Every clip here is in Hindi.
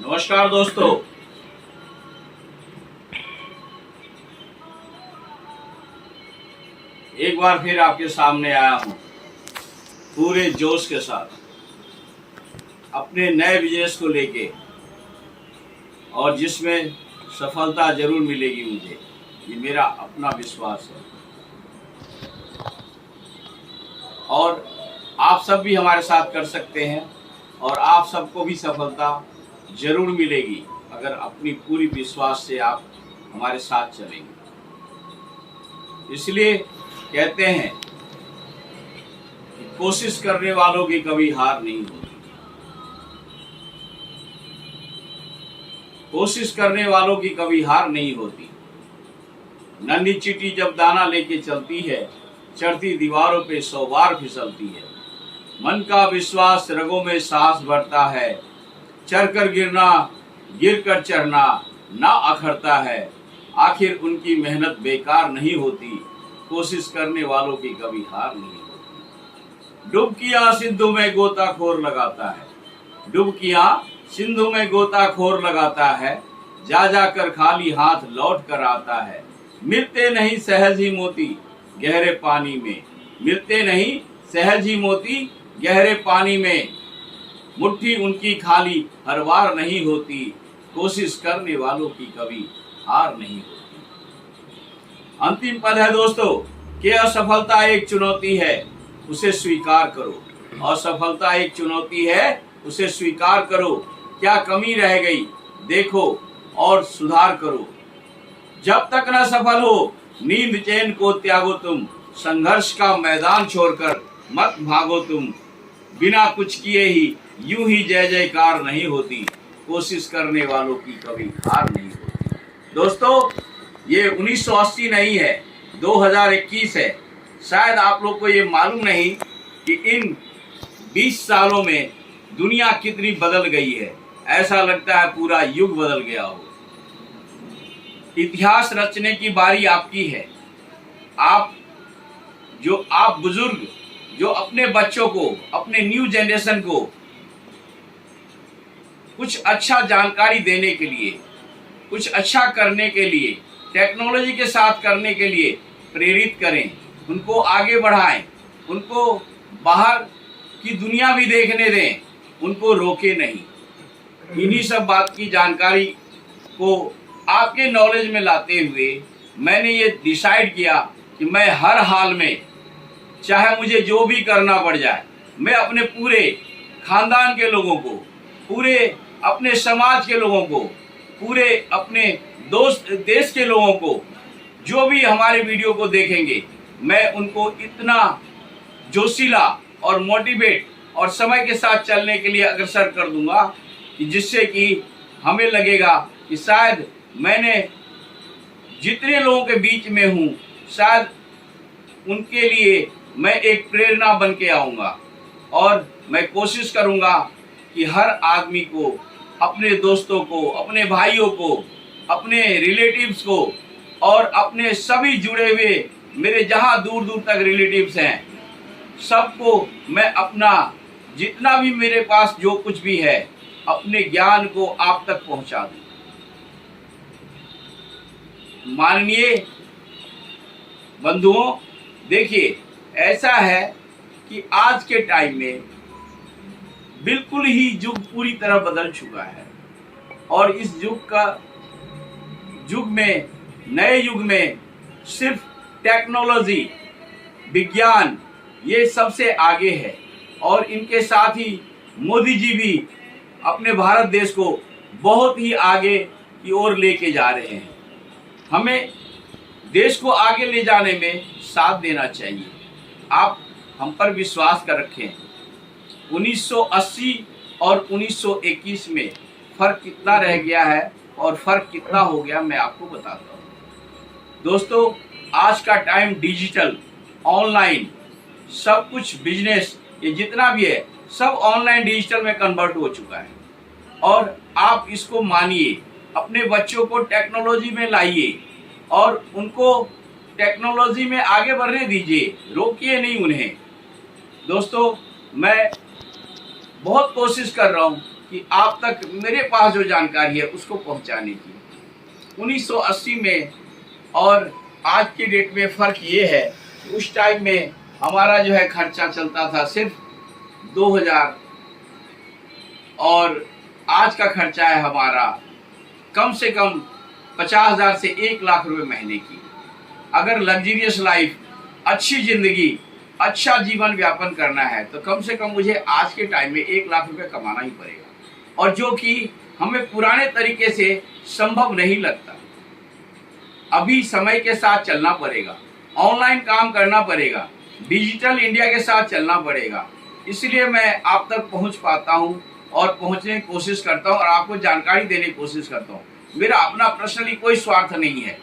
नमस्कार दोस्तों, एक बार फिर आपके सामने आया हूं पूरे जोश के साथ अपने नए बिजनेस को लेके, और जिसमें सफलता जरूर मिलेगी मुझे, ये मेरा अपना विश्वास है। और आप सब भी हमारे साथ कर सकते हैं और आप सबको भी सफलता जरूर मिलेगी अगर अपनी पूरी विश्वास से आप हमारे साथ चलेंगे। इसलिए कहते हैं कि कोशिश करने वालों की कभी हार नहीं होती। कोशिश करने वालों की कभी हार नहीं होती। नन्ही चींटी जब दाना लेके चलती है, चढ़ती दीवारों पे 100 बार फिसलती है। मन का विश्वास रगों में सांस भरता है, चढ़कर गिरना गिरकर चढ़ना ना अखरता है। आखिर उनकी मेहनत बेकार नहीं होती, कोशिश करने वालों की कभी हार नहीं होती। डुबकियां सिंधु में गोताखोर लगाता है, डुबकियां सिंधु में गोताखोर लगाता है, जा जाकर खाली हाथ लौट कर आता है। मिलते नहीं सहज ही मोती गहरे पानी में, मिलते नहीं सहज ही मोती गहरे पानी में। मुट्ठी उनकी खाली हर बार नहीं होती, कोशिश करने वालों की कभी हार नहीं होती। अंतिम पद है दोस्तों कि असफलता एक चुनौती है, उसे स्वीकार करो। असफलता एक चुनौती है, उसे स्वीकार करो। क्या कमी रह गई देखो और सुधार करो। जब तक न सफल हो नींद चैन को त्यागो तुम, संघर्ष का मैदान छोड़कर मत भागो तुम। बिना कुछ किए ही यूं ही जय जयकार नहीं होती, कोशिश करने वालों की कभी हार नहीं होती। दोस्तों, ये 1980 नहीं है, 2021 है। शायद आप लोग को ये मालूम नहीं कि इन 20 सालों में दुनिया कितनी बदल गई है। ऐसा लगता है पूरा युग बदल गया हो। इतिहास रचने की बारी आपकी है। आप बुजुर्ग जो अपने बच्चों को, अपने न्यू जनरेशन को कुछ अच्छा जानकारी देने के लिए, कुछ अच्छा करने के लिए, टेक्नोलॉजी के साथ करने के लिए प्रेरित करें, उनको आगे बढ़ाएं, उनको बाहर की दुनिया भी देखने दें, उनको रोके नहीं। इन्हीं सब बात की जानकारी को आपके नॉलेज में लाते हुए मैंने ये डिसाइड किया कि मैं हर हाल में, चाहे मुझे जो भी करना पड़ जाए, मैं अपने पूरे खानदान के लोगों को, पूरे अपने समाज के लोगों को, पूरे अपने दोस्त देश के लोगों को, जो भी हमारे वीडियो को देखेंगे, मैं उनको इतना जोशीला और मोटिवेट और समय के साथ चलने के लिए अग्रसर कर दूंगा कि जिससे कि हमें लगेगा कि शायद मैंने जितने लोगों के बीच में हूँ, शायद उनके लिए मैं एक प्रेरणा बन के आऊँगा। और मैं कोशिश करूँगा कि हर आदमी को, अपने दोस्तों को, अपने भाइयों को, अपने रिलेटिव्स को और अपने सभी जुड़े हुए मेरे जहाँ दूर दूर तक रिलेटिव्स हैं, सबको मैं अपना जितना भी मेरे पास जो कुछ भी है, अपने ज्ञान को आप तक पहुंचा दूं। माननीय बंधुओं, देखिए ऐसा है कि आज के टाइम में बिल्कुल ही युग पूरी तरह बदल चुका है और इस युग में, नए युग में सिर्फ टेक्नोलॉजी, विज्ञान ये सबसे आगे है और इनके साथ ही मोदी जी भी अपने भारत देश को बहुत ही आगे की ओर लेके जा रहे हैं। हमें देश को आगे ले जाने में साथ देना चाहिए। आप हम पर विश्वास कर रखें। 1980 और 1921 में फर्क कितना रह गया है और फर्क कितना हो गया, मैं आपको बताता हूँ। दोस्तों, आज का टाइम डिजिटल, ऑनलाइन, सब कुछ बिजनेस, ये जितना भी है सब ऑनलाइन डिजिटल में कन्वर्ट हो चुका है और आप इसको मानिए, अपने बच्चों को टेक्नोलॉजी में लाइए और उनको टेक्नोलॉजी में आगे बढ़ने दीजिए, रोकिए नहीं उन्हें। दोस्तों, मैं बहुत कोशिश कर रहा हूँ कि आप तक मेरे पास जो जानकारी है उसको पहुँचाने की। 1980 में और आज की डेट में फ़र्क ये है कि उस टाइम में हमारा जो है खर्चा चलता था सिर्फ 2000 और आज का खर्चा है हमारा कम से कम 50,000 से 1 लाख रुपए महीने की। अगर लग्जरियस लाइफ, अच्छी जिंदगी, अच्छा जीवन व्यापन करना है तो कम से कम मुझे आज के टाइम में 1 लाख रुपए कमाना ही पड़ेगा और जो कि हमें पुराने तरीके से संभव नहीं लगता। अभी समय के साथ चलना पड़ेगा, ऑनलाइन काम करना पड़ेगा, डिजिटल इंडिया के साथ चलना पड़ेगा। इसलिए मैं आप तक पहुंच पाता हूं और पहुंचने की कोशिश करता हूं और आपको जानकारी देने की कोशिश करता हूं। मेरा अपना पर्सनली कोई स्वार्थ नहीं है।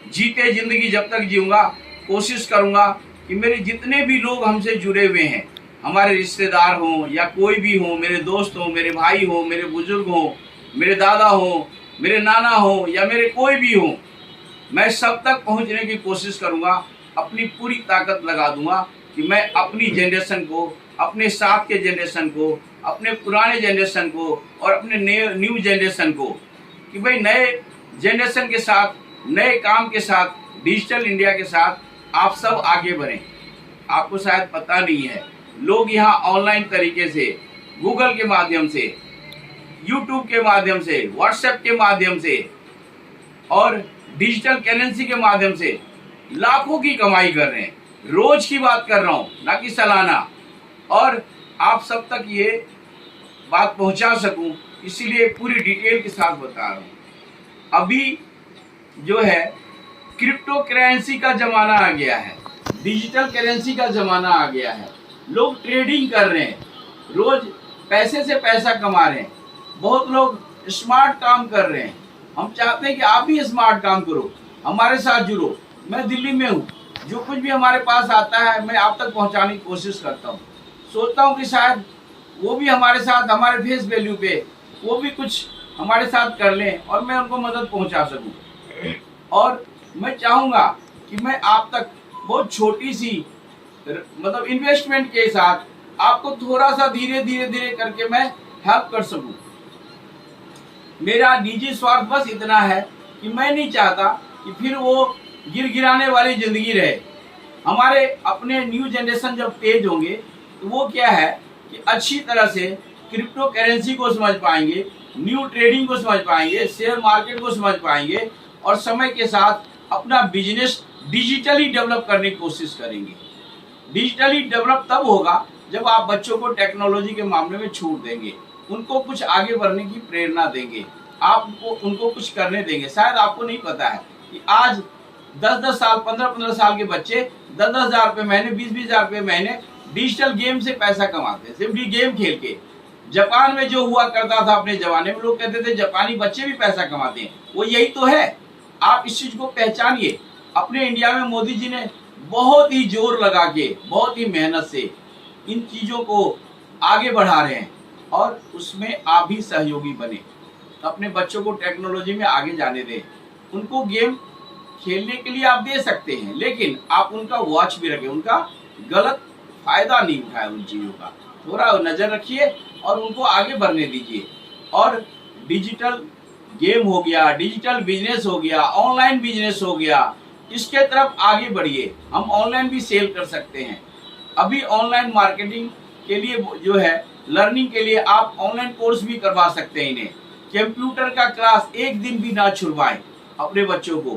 जीते जिंदगी जब तक जीऊंगा कोशिश करूंगा कि मेरे जितने भी लोग हमसे जुड़े हुए हैं, हमारे रिश्तेदार हों या कोई भी हो, मेरे दोस्त हों, मेरे भाई हों, मेरे बुजुर्ग हों, मेरे दादा हों, मेरे नाना हों या मेरे कोई भी हों, मैं सब तक पहुंचने की कोशिश करूंगा। अपनी पूरी ताकत लगा दूंगा कि मैं अपनी जनरेशन को, अपने साथ के जनरेशन को, अपने पुराने जनरेशन को और अपने न्यू जनरेशन को, कि भाई नए जनरेशन के साथ, नए काम के साथ, डिजिटल इंडिया के साथ आप सब आगे बढ़ें। आपको शायद पता नहीं है, लोग यहाँ ऑनलाइन तरीके से, गूगल के माध्यम से, यूट्यूब के माध्यम से, व्हाट्सएप के माध्यम से और डिजिटल करेंसी के माध्यम से लाखों की कमाई कर रहे हैं। रोज की बात कर रहा हूँ, ना कि सालाना। और आप सब तक ये बात पहुंचा सकूं, इसीलिए पूरी डिटेल के साथ बता रहा हूँ। अभी जो है क्रिप्टो करेंसी का ज़माना आ गया है, डिजिटल करेंसी का ज़माना आ गया है। लोग ट्रेडिंग कर रहे हैं, रोज पैसे से पैसा कमा रहे हैं। बहुत लोग स्मार्ट काम कर रहे हैं। हम चाहते हैं कि आप भी स्मार्ट काम करो, हमारे साथ जुड़ो। मैं दिल्ली में हूँ, जो कुछ भी हमारे पास आता है मैं आप तक पहुँचाने की कोशिश करता हूँ। सोचता हूँ कि शायद वो भी हमारे साथ, हमारे फेस वैल्यू पे वो भी कुछ हमारे साथ कर लें और मैं उनको मदद पहुँचा सकूँ। और मैं चाहूँगा कि मैं आप तक बहुत छोटी सी मतलब इन्वेस्टमेंट के साथ आपको थोड़ा सा धीरे धीरे करके मैं हेल्प कर सकूँ। मेरा निजी स्वार्थ बस इतना है कि मैं नहीं चाहता कि फिर वो गिराने वाली जिंदगी रहे। हमारे अपने न्यू जनरेशन जब तेज होंगे तो वो क्या है कि अच्छी तरह से क्रिप्टो करेंसी को समझ पाएंगे, न्यू ट्रेडिंग को समझ पाएंगे, शेयर मार्केट को समझ पाएंगे और समय के साथ अपना बिजनेस डिजिटली डेवलप करने की कोशिश करेंगे। डिजिटली डेवलप तब होगा जब आप बच्चों को टेक्नोलॉजी के मामले में छूट देंगे, उनको कुछ आगे बढ़ने की प्रेरणा देंगे, आपको उनको कुछ करने देंगे। शायद आपको नहीं पता है कि आज 10-10 साल, 15-15 साल के बच्चे 10-10 हज़ार रुपये महीने, 20-20 हज़ार रुपये महीने डिजिटल गेम से पैसा कमाते हैं, सिर्फ गेम खेल के। जापान में जो हुआ करता था अपने जमाने में, लोग कहते थे जापानी बच्चे भी पैसा कमाते हैं, वो यही तो है। आप इस चीज को पहचानिए। अपने इंडिया में मोदी जी ने बहुत ही जोर लगा के, बहुत ही मेहनत से इन चीजों को आगे बढ़ा रहे हैं और उसमें आप भी सहयोगी बने। अपने बच्चों को टेक्नोलॉजी में आगे जाने दें। उनको गेम खेलने के लिए आप दे सकते हैं, लेकिन आप उनका वॉच भी रखें, उनका गलत फायदा नहीं उठाए उन चीज़ों का। थोड़ा नज़र रखिए और उनको आगे बढ़ने दीजिए। और डिजिटल गेम हो गया, डिजिटल बिजनेस हो गया, ऑनलाइन बिजनेस हो गया, इसके तरफ आगे बढ़िए। हम ऑनलाइन भी सेल कर सकते हैं। अभी ऑनलाइन मार्केटिंग के लिए जो है, लर्निंग के लिए आप ऑनलाइन कोर्स भी करवा सकते हैं इन्हें। कंप्यूटर का क्लास एक दिन भी ना छुड़वाएं अपने बच्चों को।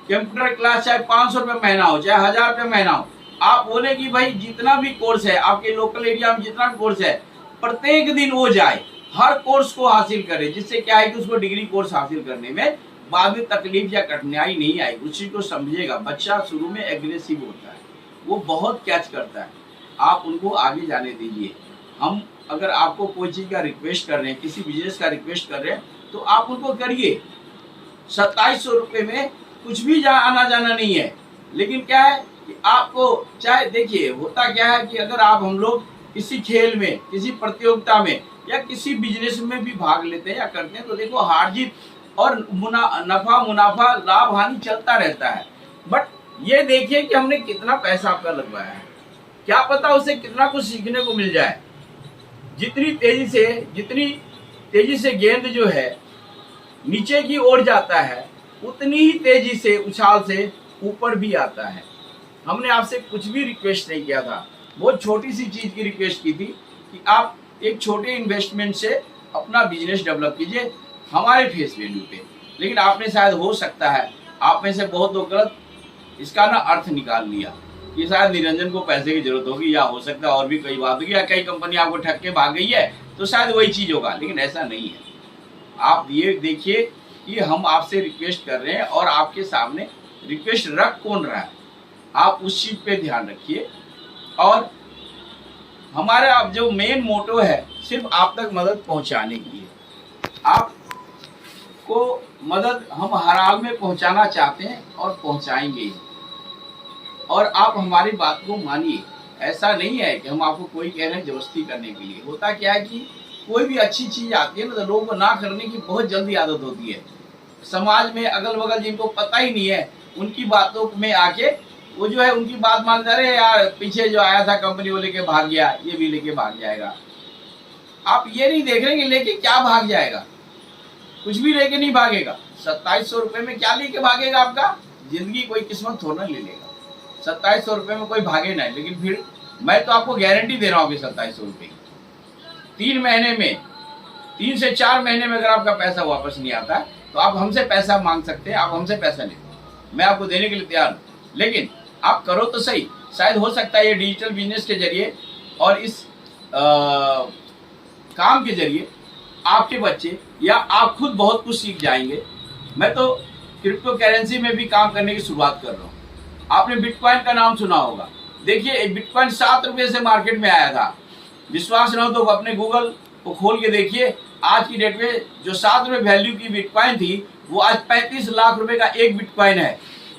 कंप्यूटर क्लास चाहे 500 रुपये महीना हो, चाहे 1000 रुपये महीना हो, आप बोले कि भाई जितना भी कोर्स है आपके लोकल एरिया में, जितना भी कोर्स है प्रत्येक दिन वो जाए, हर कोर्स को हासिल करे, जिससे क्या है कि उसको डिग्री कोर्स हासिल करने में बाद में तकलीफ या कठिनाई नहीं आएगी। उस चीज को समझिएगा। बच्चा शुरू में एग्रेसिव होता है, वो बहुत कैच करता है, आप उनको आगे जाने दीजिए। हम अगर आपको कोई चीज का रिक्वेस्ट कर रहे हैं, किसी बिजनेस का रिक्वेस्ट कर रहे हैं, तो आप उनको करिए। 2700 रुपये में कुछ भी आना जाना नहीं है। लेकिन क्या है कि आपको चाहे, देखिए होता क्या है कि अगर आप हम लोग किसी खेल में, किसी प्रतियोगिता में या किसी बिजनेस में भी भाग लेते हैं या करते हैं, तो देखो हार जीत और नफा मुनाफा, लाभ हानि चलता रहता है। बट ये देखिए कि हमने कितना पैसा आपका लगवाया है, क्या पता उससे कितना कुछ सीखने को मिल जाए। जितनी तेजी से गेंद जो है नीचे की ओर जाता है, उतनी ही तेजी से उछाल से ऊपर भी आता है। हमने आपसे कुछ भी रिक्वेस्ट नहीं किया था, बहुत छोटी सी चीज की रिक्वेस्ट की थी कि आप एक छोटे इन्वेस्टमेंट से अपना बिजनेस डेवलप कीजिए हमारे फेस वैल्यू पे। लेकिन आपने शायद, हो सकता है आप में से बहुत लोग गलत इसका ना अर्थ निकाल लिया कि शायद निरंजन को पैसे की जरूरत होगी, या हो सकता है और भी कई बात होगी, या कई कंपनी आपको ठग के भाग गई है तो शायद वही चीज होगा। लेकिन ऐसा नहीं है। आप ये देखिए कि हम आपसे रिक्वेस्ट कर रहे हैं और आपके सामने रिक्वेस्ट रख कौन रहा है, आप उस चीज पे ध्यान रखिए। और हमारा अब जो मेन मोटो है, सिर्फ आप तक मदद पहुंचाने की है। आपको मदद हम हर हाल में पहुंचाना चाहते हैं और पहुंचाएंगे। और आप हमारी बात को मानिए। ऐसा नहीं है कि हम आपको कोई कह रहे हैं जबरदस्ती करने के लिए। होता क्या है कि कोई भी अच्छी चीज आती है ना, तो लोगों को ना करने की बहुत जल्दी आदत होती है। समाज में अगल बगल जिनको पता ही नहीं है, उनकी बातों में आके वो जो है उनकी बात मान जा रहे, यार पीछे जो आया था कंपनी वो लेके भाग गया, ये भी लेके भाग जाएगा। आप ये नहीं देख रहे कि लेके क्या भाग जाएगा, कुछ भी लेके नहीं भागेगा। 2700 रुपये में क्या लेके भागेगा आपका? जिंदगी कोई किस्मत थोड़ा ले लेगा। 2700 रुपये में कोई भागे नहीं। लेकिन फिर मैं तो आपको गारंटी दे रहा हूँ कि 2700 रुपये 3 महीने में, 3 से 4 महीने में अगर आपका पैसा वापस नहीं आता है तो आप हमसे पैसा मांग सकते हैं, आप हमसे पैसा लें, मैं आपको देने के लिए तैयार हूँ। लेकिन आप करो तो सही। शायद हो सकता है ये डिजिटल बिजनेस के जरिए और इस काम के जरिए आपके बच्चे या आप खुद बहुत कुछ सीख जाएंगे। मैं तो क्रिप्टो करेंसी में भी काम करने की शुरुआत कर रहा हूँ। आपने बिटकॉइन का नाम सुना होगा। देखिए बिटकॉइन 7 रुपये से मार्केट में आया था। विश्वास न हो तो अपने गूगल को खोल के देखिए। आज की डेट में जो 7 रुपये वैल्यू की बिटकॉइन थी, वो आज 35 लाख रुपए का एक बिटकॉइन है।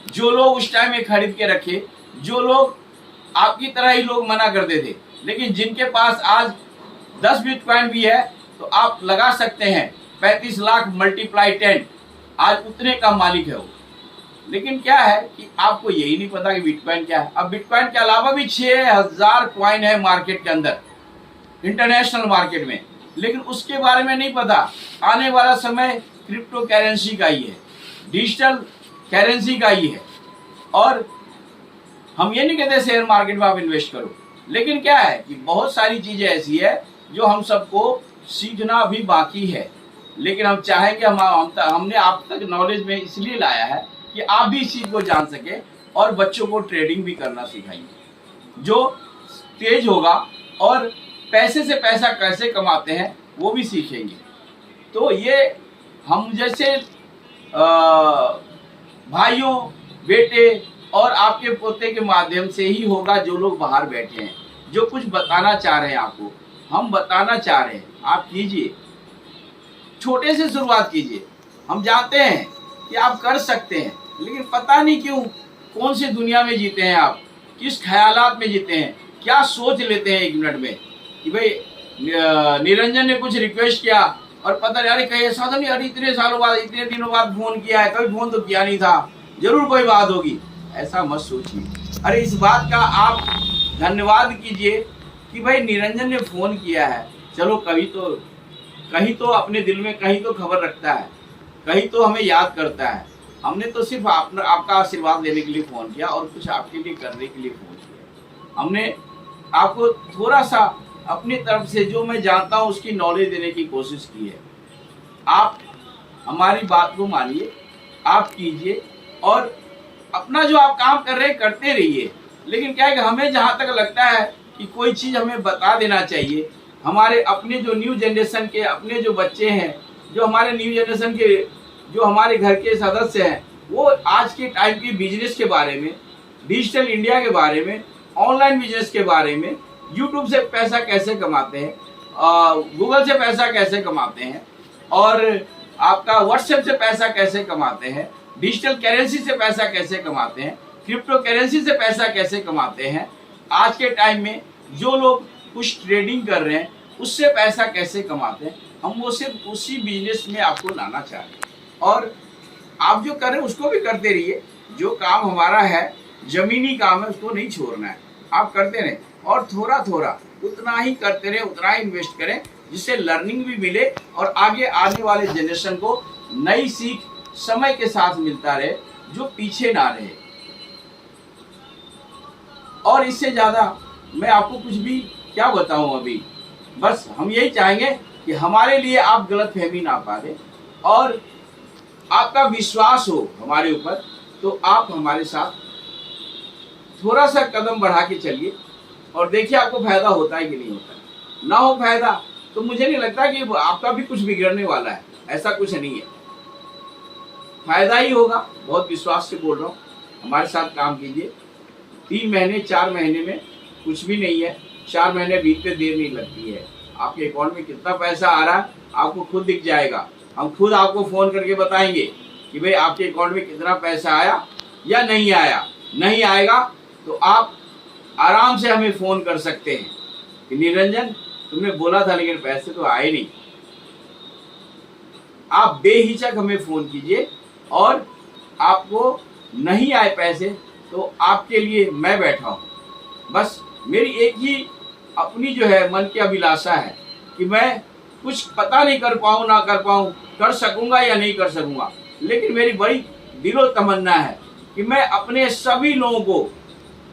जो लोग उस टाइम में खरीद के रखे, जो लोग आपकी तरह ही लोग मना करते थे, लेकिन जिनके पास आज 10 बिटकॉइन भी है, तो आप लगा सकते हैं 35 लाख मल्टीप्लाई 10, आज उतने का मालिक है वो। लेकिन क्या है कि आपको यही नहीं पता कि बिटकॉइन क्या है। अब बिटकॉइन के अलावा भी 6000 कॉइन है मार्केट के अंदर, इंटरनेशनल मार्केट में, लेकिन उसके बारे में नहीं पता। आने वाला समय क्रिप्टो करेंसी का ही है, डिजिटल करेंसी का ही है। और हम ये नहीं कहते शेयर मार्केट में आप इन्वेस्ट करो, लेकिन क्या है कि बहुत सारी चीजें ऐसी है जो हम सबको सीखना भी बाकी है। लेकिन हम चाहेंगे, हमने आप तक नॉलेज में इसलिए लाया है कि आप भी इस चीज को जान सके और बच्चों को ट्रेडिंग भी करना सिखाएंगे, जो तेज होगा और पैसे से पैसा कैसे कमाते हैं वो भी सीखेंगे। तो ये हम जैसे भाइयों, बेटे और आपके पोते के माध्यम से ही होगा। जो लोग बाहर बैठे हैं, जो कुछ बताना चाह रहे हैं आपको, हम बताना चाह रहे हैं, आप कीजिए, छोटे से शुरुआत कीजिए। हम जानते हैं कि आप कर सकते हैं, लेकिन पता नहीं क्यों कौन सी दुनिया में जीते हैं आप, किस ख्यालात में जीते हैं, क्या सोच लेते हैं 1 मिनट में कि भाई निरंजन ने कुछ रिक्वेस्ट किया और पता नहीं, अरे कहीं ऐसा तो नहीं, अरे इतने सालों बाद, इतने दिनों बाद फोन किया है, कभी फोन तो किया नहीं था, जरूर कोई बात होगी। ऐसा मत सोचिए। अरे इस बात का आप धन्यवाद कीजिए कि भाई निरंजन ने फोन किया है, चलो कहीं तो अपने दिल में कहीं तो खबर रखता है, कहीं तो हमें याद करता है। हमने तो सिर्फ आपका आशीर्वाद लेने के लिए फोन किया और कुछ आपके लिए करने के लिए फोन किया। हमने आपको थोड़ा सा अपनी तरफ से जो मैं जानता हूँ उसकी नॉलेज देने की कोशिश की है। आप हमारी बात को मानिए, आप कीजिए और अपना जो आप काम कर रहे हैं करते रहिए। लेकिन क्या है कि हमें जहाँ तक लगता है कि कोई चीज़ हमें बता देना चाहिए, हमारे अपने जो न्यू जनरेशन के अपने जो बच्चे हैं, जो हमारे न्यू जनरेशन के जो हमारे घर के सदस्य हैं, वो आज के टाइम की बिजनेस के बारे में, डिजिटल इंडिया के बारे में, ऑनलाइन बिजनेस के बारे में, यूट्यूब से पैसा कैसे कमाते हैं, गूगल से पैसा कैसे कमाते हैं, और आपका व्हाट्सएप से पैसा कैसे कमाते हैं, डिजिटल करेंसी से पैसा कैसे कमाते हैं, क्रिप्टो करेंसी से पैसा कैसे कमाते हैं, आज के टाइम में जो लोग कुछ ट्रेडिंग कर रहे हैं उससे पैसा कैसे कमाते हैं, हम वो सिर्फ उसी बिजनेस में आपको लाना चाह रहे हैं। और आप जो कर रहे हैं उसको भी करते रहिए। जो काम हमारा है, जमीनी काम है, उसको नहीं छोड़ना है, आप करते रहें और थोड़ा थोड़ा उतना ही करते रहें, उतना ही इन्वेस्ट करें जिससे लर्निंग भी मिले और आगे आने वाले जनरेशन को नई सीख समय के साथ मिलता रहे, जो पीछे ना रहे। और इससे ज्यादा मैं आपको कुछ भी क्या बताऊं अभी, बस हम यही चाहेंगे कि हमारे लिए आप गलतफहमी ना पा दें और आपका विश्वास हो हमारे ऊपर, तो आप हमारे साथ थोड़ा सा कदम बढ़ा के चलिए और देखिए आपको फायदा होता है कि नहीं होता है। ना हो फायदा तो मुझे नहीं लगता कि आपका भी कुछ बिगड़ने वाला है, ऐसा कुछ नहीं है, फायदा ही होगा। बहुत विश्वास से बोल रहा हूँ, हमारे साथ काम कीजिए। 3 महीने 4 महीने में कुछ भी नहीं है, 4 महीने बीतते देर नहीं लगती है। आपके अकाउंट में कितना पैसा आ रहा है आपको खुद दिख जाएगा। हम खुद आपको फोन करके बताएंगे कि भाई आपके अकाउंट में कितना पैसा आया या नहीं आया। नहीं आएगा तो आप आराम से हमें फोन कर सकते हैं कि निरंजन तुमने बोला था लेकिन पैसे तो आए नहीं। आप बेहिचक हमें फोन कीजिए और आपको नहीं आए पैसे तो आपके लिए मैं बैठा हूं। बस मेरी एक ही अपनी जो है मन की अभिलाषा है कि मैं कुछ पता नहीं कर पाऊं ना कर पाऊं, कर सकूंगा या नहीं कर सकूंगा, लेकिन मेरी बड़ी दिलो तमन्ना है कि मैं अपने सभी लोगों को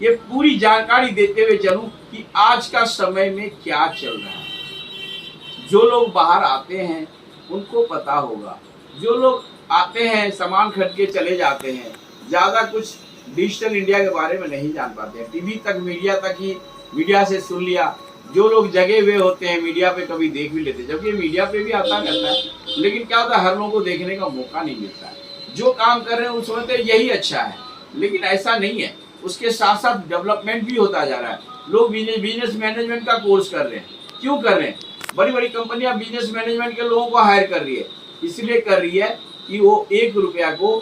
ये पूरी जानकारी देते हुए चलूं कि आज का समय में क्या चल रहा है। जो लोग बाहर आते हैं उनको पता होगा, जो लोग आते हैं सामान खरीद के चले जाते हैं, ज़्यादा कुछ डिजिटल इंडिया के बारे में नहीं जान पाते हैं। टीवी तक, मीडिया तक ही, मीडिया से सुन लिया। जो लोग जगे हुए होते हैं मीडिया पे कभी देख भी लेते हैं, जबकि मीडिया पे भी आता रहता है, लेकिन क्या होता है हर लोगों को देखने का मौका नहीं मिलता है। जो काम कर रहे हैं उस समझते यही अच्छा है, लेकिन ऐसा नहीं है। उसके साथ साथ डेवलपमेंट भी होता जा रहा है। लोग बिजनेस मैनेजमेंट का कोर्स कर रहे हैं। क्यों कर रहे हैं? बड़ी बड़ी कंपनियां बिजनेस मैनेजमेंट के लोगों को हायर कर रही है, इसलिए कर रही है कि वो 1 रुपया को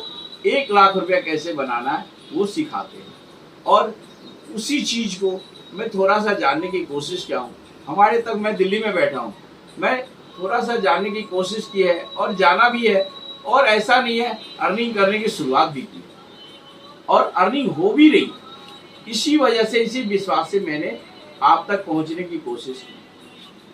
1 लाख रुपया कैसे बनाना है वो सिखाते हैं। और उसी चीज को मैं थोड़ा सा जानने की कोशिश किया हूँ। हमारे तक मैं दिल्ली में बैठा हूँ, मैं थोड़ा सा जानने की कोशिश की है और जाना भी है। और ऐसा नहीं है, अर्निंग करने की शुरुआत भी की और अर्निंग हो भी रही। इसी वजह से, इसी विश्वास से मैंने आप तक पहुंचने की कोशिश की।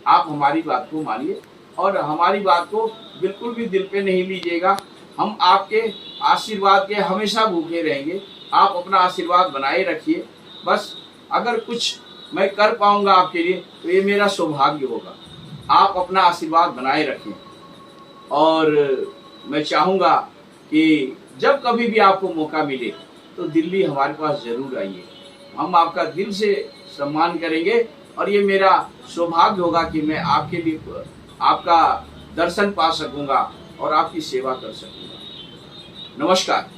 आप हमारी बात को मानिए और हमारी बात को बिल्कुल भी दिल पे नहीं लीजिएगा। हम आपके आशीर्वाद के हमेशा भूखे रहेंगे। आप अपना आशीर्वाद बनाए रखिए। बस अगर कुछ मैं कर पाऊंगा आपके लिए तो ये मेरा सौभाग्य होगा। आप अपना आशीर्वाद बनाए रखें और मैं चाहूँगा कि जब कभी भी आपको मौका मिले तो दिल्ली हमारे पास ज़रूर आइए। हम आपका दिल से सम्मान करेंगे और ये मेरा सौभाग्य होगा कि मैं आपके लिए आपका दर्शन पा सकूंगा और आपकी सेवा कर सकूंगा। नमस्कार।